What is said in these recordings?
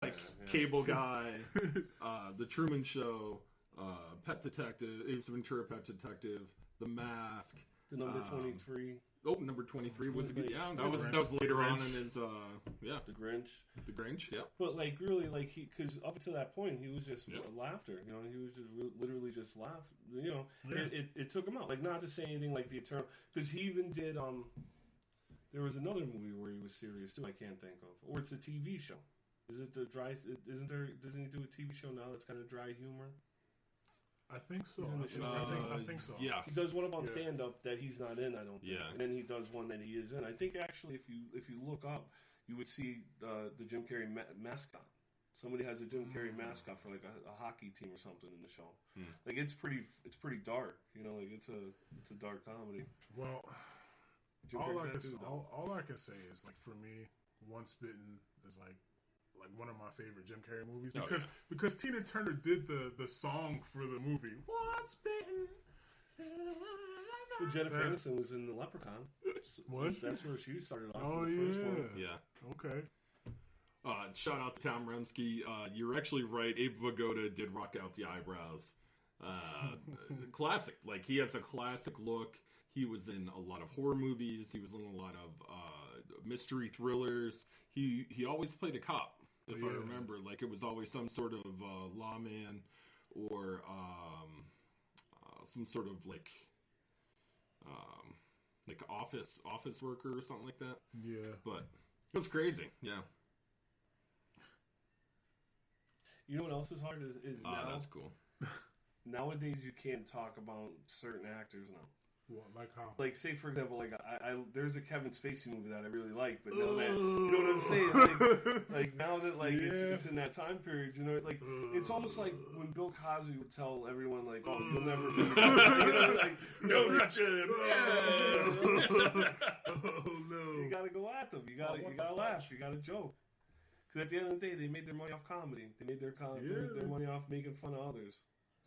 like Cable Guy, The Truman Show, Pet Detective, Ace Ventura, Pet Detective, The Mask, the number 23. Oh, number 23 was a good. Yeah, that was later on in his. The Grinch. The Grinch. Yeah. But like really, like because up to that point he was just laughter. You know, he was just literally just laugh. You know, it took him out. Like not to say anything like the Eternal, because he even did. There was another movie where he was serious too. I can't think of, or it's a TV show. Is it the dry? Isn't there? Doesn't he do a TV show now that's kind of dry humor? I think so. I think so. Yeah, he does one about stand up that he's not in. I don't think. Yeah, and then he does one that he is in. I think actually, if you look up, you would see the Jim Carrey mascot. Somebody has a Jim Carrey mascot for like a hockey team or something in the show. Like it's pretty dark. You know, like it's a dark comedy. Well, all I can say is like for me, Once Bitten is like one of my favorite Jim Carrey movies because Tina Turner did the song for the movie. Once Bitten. Well, Jennifer Aniston was in The Leprechaun. What? That's where she started off. Oh, the first one. Yeah. Okay. Shout out to Tom Remsky. You're actually right. Abe Vigoda did rock out the eyebrows. Classic. Like, he has a classic look. He was in a lot of horror movies. He was in a lot of mystery thrillers. He always played a cop, if I remember. Like, it was always some sort of lawman or some sort of, like office worker or something like that. Yeah. But it was crazy. Yeah. You know what else is hard is now. That's cool. Nowadays, you can't talk about certain actors now. What, like how? Like, say for example, like there's a Kevin Spacey movie that I really like, but now that you know what I'm saying, like now that like it's in that time period, you know, like it's almost like when Bill Cosby would tell everyone like, "Oh, you'll never be," you know, like, "Don't touch him." Oh no! You gotta go at them. You gotta laugh. You gotta joke. Because at the end of the day, they made their money off comedy. They made their money off making fun of others.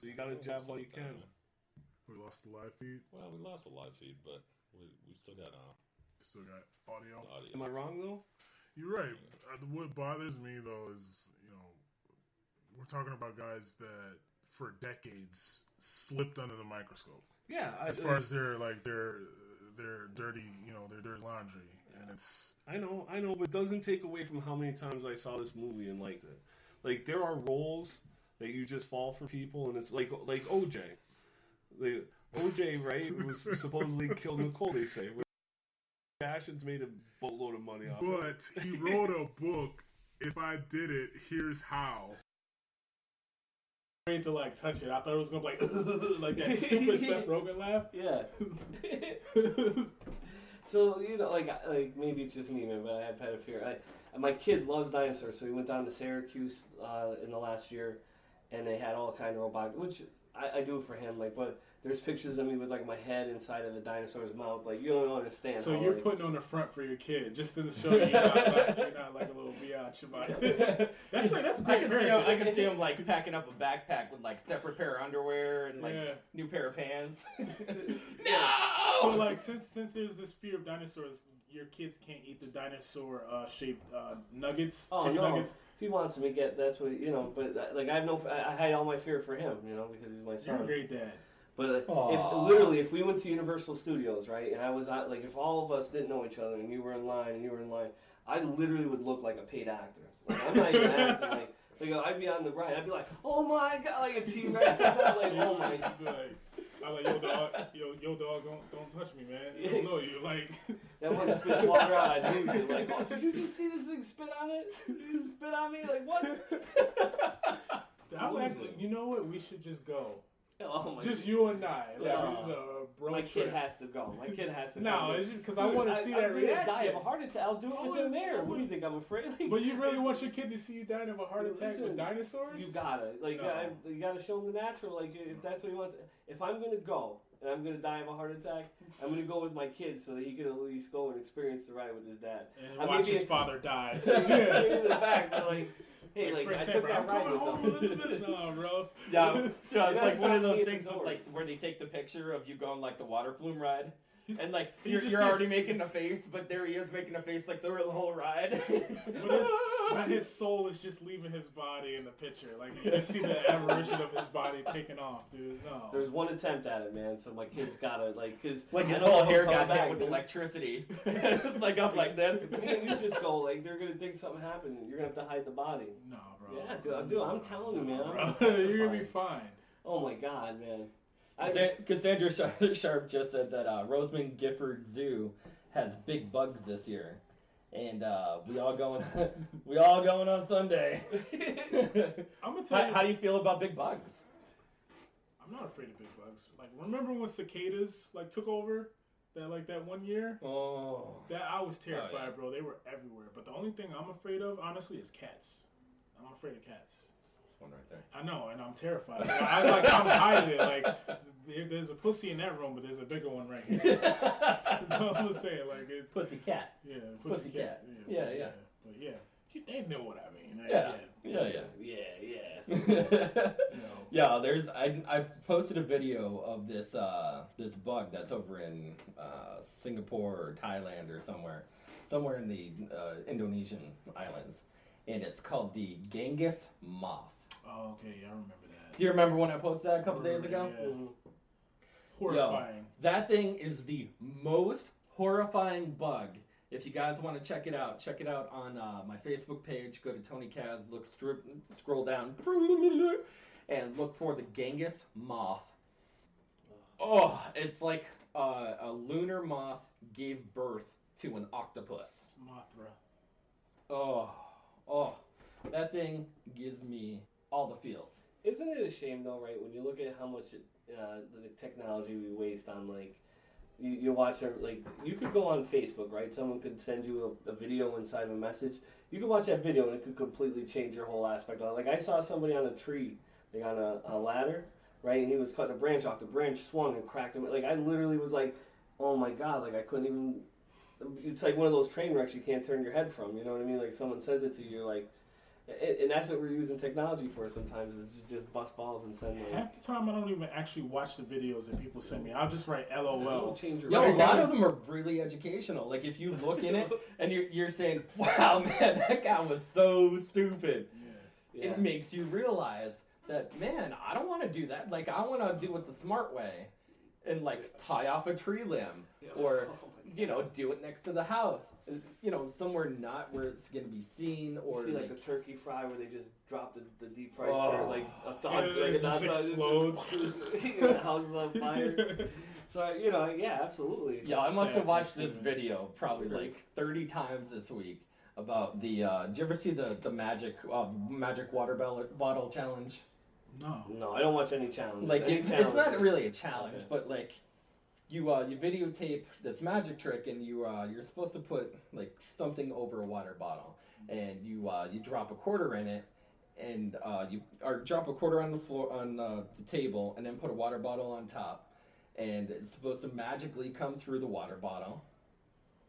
So you gotta jab while you can. We lost the live feed. Well, we lost the live feed, but we still got audio. Am I wrong though? You're right. What bothers me though is we're talking about guys that for decades slipped under the microscope. Yeah, as far as their dirty, their dirty laundry, and it's. I know, but it doesn't take away from how many times I saw this movie and liked it. Like there are roles that you just fall for people, and it's like OJ. OJ, right, was supposedly killed Nicole, they say. Passions made a boatload of money off it. But he wrote a book, If I Did It, Here's How. To like touch it. I thought it was going to be like that stupid Seth Rogen laugh. Yeah. So, like maybe it's just me, man, but I have had a fear. My kid loves dinosaurs, so we went down to Syracuse in the last year, and they had all kind of robotics, which I do for him, but there's pictures of me with my head inside of the dinosaur's mouth, you don't understand. So you're putting on the front for your kid just to show you're not like a little biatch about it. That's great. I can see him packing up a backpack with separate pair of underwear and new pair of pants. No. So since there's this fear of dinosaurs, your kids can't eat the dinosaur shaped nuggets. Oh chicken no. Nuggets. If he wants to get, that's what But I hide all my fear for him, because he's my son. You're a great dad. But if we went to Universal Studios, right, and I was out, if all of us didn't know each other and you were in line, I literally would look like a paid actor. I'm not even acting. I'd be on the ride. I'd be like, oh my god, like a T-Rex. Oh my. I'm like, yo dog, don't touch me, man. I don't know you. That one spits water out. I knew you. Oh, did you just see this thing spit on it? Did you just spit on me? What? You know what? We should just go. Oh my just God. you and I. My kid has to go. My kid has to go. No, it's just because I want to see that reaction. I'm die of a heart attack. I'll do it with him there. What do you think? I'm afraid? But you really want your kid to see you dying of a heart attack with dinosaurs? You gotta. You gotta show him the natural. If that's what he wants. If I'm going to go and I'm going to die of a heart attack, I'm going to go with my kid so that he can at least go and experience the ride with his dad. And watch his father die. In the back, but hey, I took that ride with them. No, bro. Yeah, so it's one of those things where they take the picture of you going the water flume ride. And like he you're just already says- making a face, but there he is making a face like the whole ride. But his soul is just leaving his body in the picture. Like you just see the aberration of his body taking off, dude. No. There's one attempt at it, man. So my kid's gotta cause Like I his don't whole know hair how to got come hit back, with dude. electricity. It's like up like this. You just go like they're gonna think something happened. You're gonna have to hide the body. No, bro. Yeah, dude. I'm telling you, man. I'm You're gonna be petrified. fine. Oh my god, man. Cassandra Sharp just said that Roseman Gifford Zoo has big bugs this year, and we all going on Sunday. I'm gonna tell you. How do you feel about big bugs? I'm not afraid of big bugs. Like, remember when cicadas like took over that 1 year? Oh, That I was terrified, yeah. bro. They were everywhere. But the only thing I'm afraid of, honestly, is cats. I'm afraid of cats. one right there. I know, and I'm terrified. I'm hiding it. Like, there's a pussy in that room, but there's a bigger one right here. That's all I'm gonna say. Like, it's Pussy cat. yeah, Pussy cat. Yeah. Yeah. But yeah, they know what I mean. Yeah. Yeah, I posted a video of this bug that's over in Singapore or Thailand or somewhere in the Indonesian islands, and it's called the Genghis moth. Oh, okay, yeah, I remember that. Do you remember when I posted that a couple days ago? Yeah. Mhm. Horrifying. Yo, that thing is the most horrifying bug. If you guys want to check it out on my Facebook page. Go to Tony Kaz, scroll down, and look for the Genghis moth. Oh, it's like a lunar moth gave birth to an octopus. It's Mothra. Oh, that thing gives me all the feels. Isn't it a shame though, right? When you look at how much the technology we waste on like. You watch like you could go on Facebook, right? Someone could send you a video inside of a message. You could watch that video and it could completely change your whole aspect of it. Like I saw somebody on a tree, like on a ladder, right? And he was cutting a branch off. The branch swung and cracked him. Like I literally was like, oh my god! Like I couldn't even. It's like one of those train wrecks you can't turn your head from. You know what I mean? Like someone sends it to you, you're like. And that's what we're using technology for sometimes is just bust balls and send like. Half the time I don't even actually watch the videos that people send me. I'll just write LOL. Change your Yo, a mind. lot of them are really educational. Like if you look in it and you're saying, "Wow, man, that guy was so stupid." Yeah. Yeah. It makes you realize that, man, I don't want to do that. Like I want to do it the smart way, and like tie off a tree limb, or do it next to the house. Somewhere not where it's gonna be seen, or You see like the turkey fry where they just drop the deep fried Oh. turkey like a thought, Yeah, like it just explodes. The house is on fire. So yeah, absolutely. Yeah, I must have watched Sad this video probably like 30 times this week about the. Did you ever see the magic water bottle challenge? No. No, I don't watch any challenge. Like Any it's challenge. not really a challenge, Okay. but like you videotape this magic trick, and you're supposed to put like something over a water bottle, and you drop a quarter in it, and drop a quarter on the floor on the table, and then put a water bottle on top, and it's supposed to magically come through the water bottle,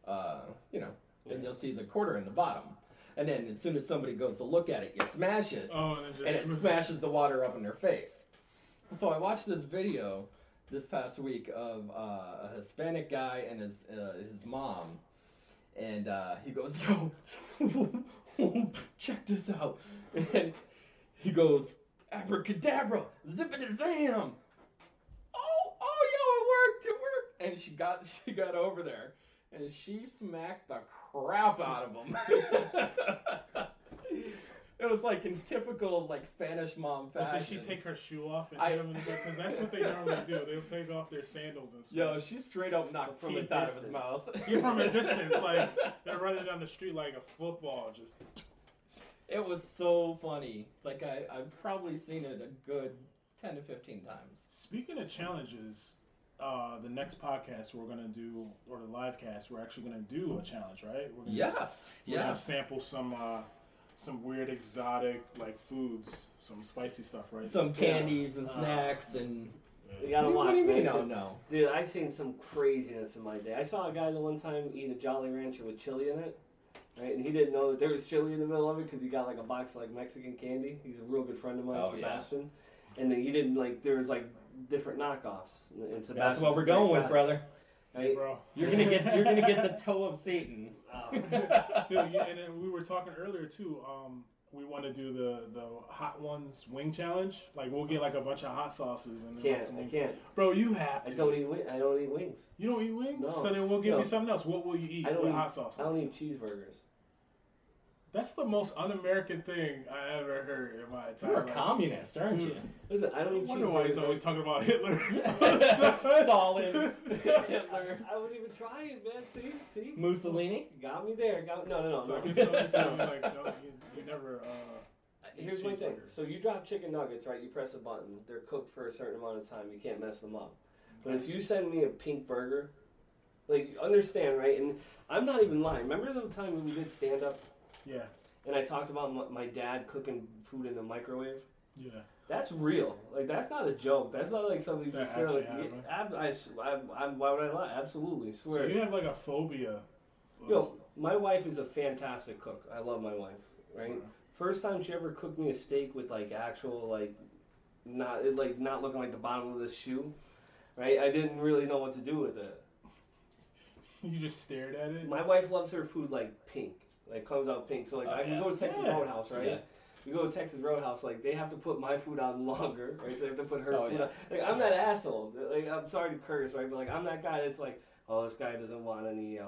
and you'll see the quarter in the bottom. And then as soon as somebody goes to look at it, you smash it, Oh, and and it smashes the water up in their face. So I watched this video this past week of a Hispanic guy and his mom, and he goes, "Yo, check this out," and he goes, "Abracadabra, zip-a-da-zam." Oh, yo, it worked, and she got over there, and she smacked the crap out of him. It was like in typical like Spanish mom fashion. But did she take her shoe off and hit him in the Because that's what they normally do. They'll take off their sandals and stuff. Yo, she straight up knocked From a teeth out of his distance. mouth. You're from a distance, like they're running down the street like a football. Just It was so funny. Like I've probably seen it a good 10 to 15 times. speaking of challenges, the next podcast we're gonna do, or the live cast, we're actually gonna do a challenge, right? We're gonna, We're gonna sample some weird exotic like foods, some spicy stuff, right? Some candies and snacks and. You gotta Dude, watch. what do you mean? man. Oh no. Dude, I seen some craziness in my day. I saw a guy the one time eat a Jolly Rancher with chili in it, right? And he didn't know that there was chili in the middle of it because he got like a box of like Mexican candy. He's a real good friend of mine, Oh, yeah. Sebastian. And then he didn't there was like different knockoffs. And Sebastian's That's what we're a great going with, guy. brother. Right? Bro. You're gonna get the toe of Satan. Dude, and then we were talking earlier too. We want to do the hot ones wing challenge. Like we'll get like a bunch of hot sauces and then I can't. Bro, you have to. I don't eat wings. You don't eat wings? No. So then we'll give you something else. What will you eat with hot sauce? I don't eat cheeseburgers. That's the most un-American thing I ever heard in my entire You're a life. communist, aren't you? Listen, I don't eat cheeseburgers. I wonder why he's always talking about Hitler. Stalin, Hitler, I wasn't even trying, man. See? Mussolini. Got me there. No. So you never. Here's my thing. So you drop chicken nuggets, right? You press a button. They're cooked for a certain amount of time. You can't mess them up. But if you send me a pink burger, like, understand, right? And I'm not even lying. Remember the time when we did stand-up? Yeah. And I talked about my dad cooking food in the microwave? Yeah. That's real. Like, that's not a joke. That's not like something you just say, like, why would I lie? Absolutely. Swear. So you have, like, a phobia. Yo, my wife is a fantastic cook. I love my wife, right? First time she ever cooked me a steak with, like, actual, like, not looking like the bottom of this shoe, right? I didn't really know what to do with it. You just stared at it? My wife loves her food, like, pink. Like, comes out pink. So, like, we go to Texas Roadhouse, right? Yeah. We go to Texas Roadhouse, like, they have to put my food on longer, right? So they have to put her food on. Like, I'm that asshole. Like, I'm sorry to curse, right? But, like, I'm that guy that's like, oh, this guy doesn't want any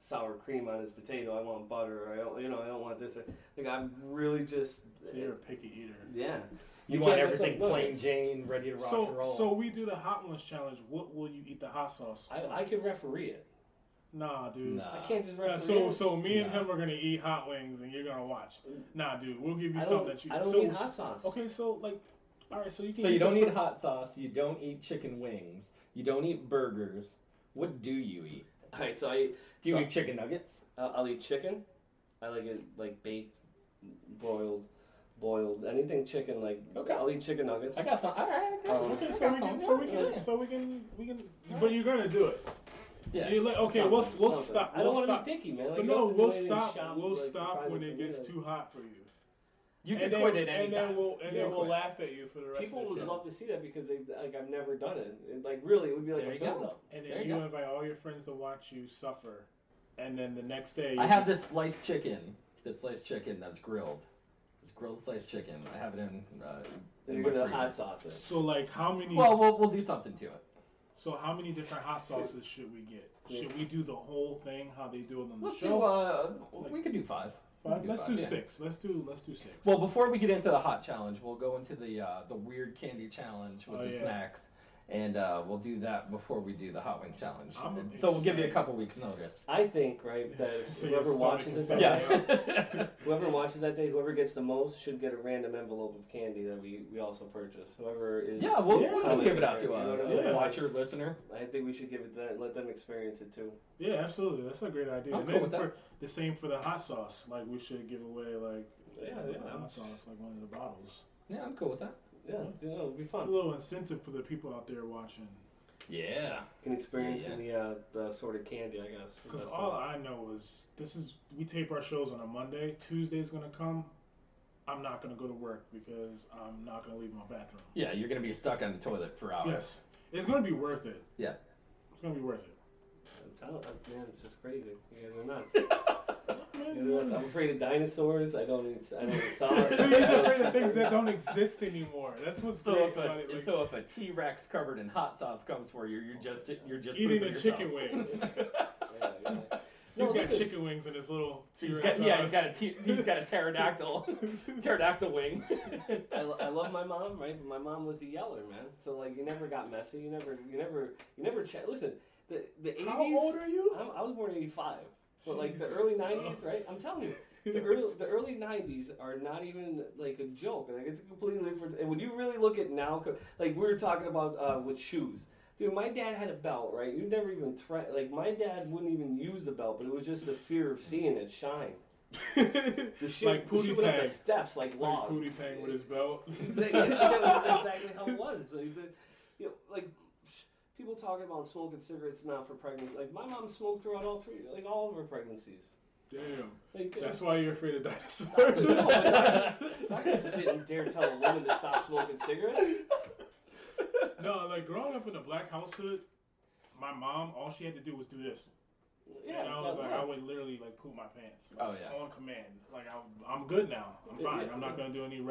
sour cream on his potato. I want butter. I don't want this. Like, I'm really just... So you're a picky eater. Yeah. You want everything plain Jane, ready to rock and roll. So we do the hot ones challenge. What will you eat the hot sauce? I could referee it. Nah, dude. I can't just referee it. So me and him are gonna eat hot wings, and you're gonna watch. Nah, dude. We'll give you something that you. I don't eat hot sauce. Okay, so like, all right. So you can. So you don't eat hot sauce. You don't eat chicken wings. You don't eat burgers. What do you eat? All right. So I. Do you eat chicken nuggets? I'll eat chicken. I like it like baked, boiled, anything chicken. Like I'll eat chicken nuggets. I got some. All right. Okay, so we can. But you're gonna do it. Yeah. We'll stop. I don't want to be picky, man. Like, but no, we'll stop. We'll stop when it gets too hot for you. You can quit it anytime. And then we'll laugh at you for the rest of the show. People would love to see that because I've never done it. Like really, it would be like a build-up. And then you invite all your friends to watch you suffer, and then the next day. I have this sliced chicken. That's grilled. It's grilled sliced chicken. I have it in. You're gonna hot sauce it. So like how many? Well, we'll do something to it. So how many different hot sauces should we get? Should we do the whole thing? How they do it on the Let's show? We could do 5. Let's do 6. Let's do 6. Well, before we get into the hot challenge, we'll go into the weird candy challenge with the snacks, and we'll do that before we do the hot wing challenge. So we'll give you a couple weeks notice. I think that whoever watches it whoever watches that day, whoever gets the most should get a random envelope of candy that we also purchase. Whoever is we'll give it out to a watcher, listener. I think we should give it that, let them experience it too. Yeah, absolutely. That's a great idea. I'm cool with that. The same for the hot sauce. Like we should give away hot sauce, like one of the bottles. Yeah, I'm cool with that. Yeah, it'll be fun. A little incentive for the people out there watching. Yeah. Can experience the sort of candy, I guess. Because all I know is we tape our shows on a Monday. Tuesday's gonna come. I'm not gonna go to work because I'm not gonna leave my bathroom. Yeah, you're gonna be stuck on the toilet for hours. Yes, it's gonna be worth it. Yeah, it's gonna be worth it. I'm telling you, man, it's just crazy. You guys are nuts. I'm afraid of dinosaurs. I don't eat sauce. He's afraid of things that don't exist anymore. That's what's great about it. Like, so if a T-Rex covered in hot sauce comes for you, you're just eating a chicken wing. He's got chicken wings in his little T-Rex. He's got a pterodactyl wing. I love my mom, right? But my mom was a yeller, man. So like, you never got messy. You never listen. The 80s. How old are you? I was born in 85. So like the early 90s, right? I'm telling you, the early 90s are not even like a joke. Like it's a completely different. And when you really look at now, like we were talking about with shoes. Dude, my dad had a belt, right? You never even like my dad wouldn't even use the belt, but it was just the fear of seeing it shine. The shit, like Pootie Tang. Tang. The steps like log. Like Pootie Tang with his belt. That's exactly how it was. Like people talking about smoking cigarettes now for pregnancy. Like my mom smoked throughout all of her pregnancies. Damn. Like, that's why you're afraid of dinosaurs. Doctors didn't dare tell a woman to stop smoking cigarettes. No, like growing up in a black household, my mom, all she had to do was do this. Yeah, and I was like, I would literally like poop my pants. Like, Oh yeah. On command. Like I'm good now. I'm fine. I'm not gonna do any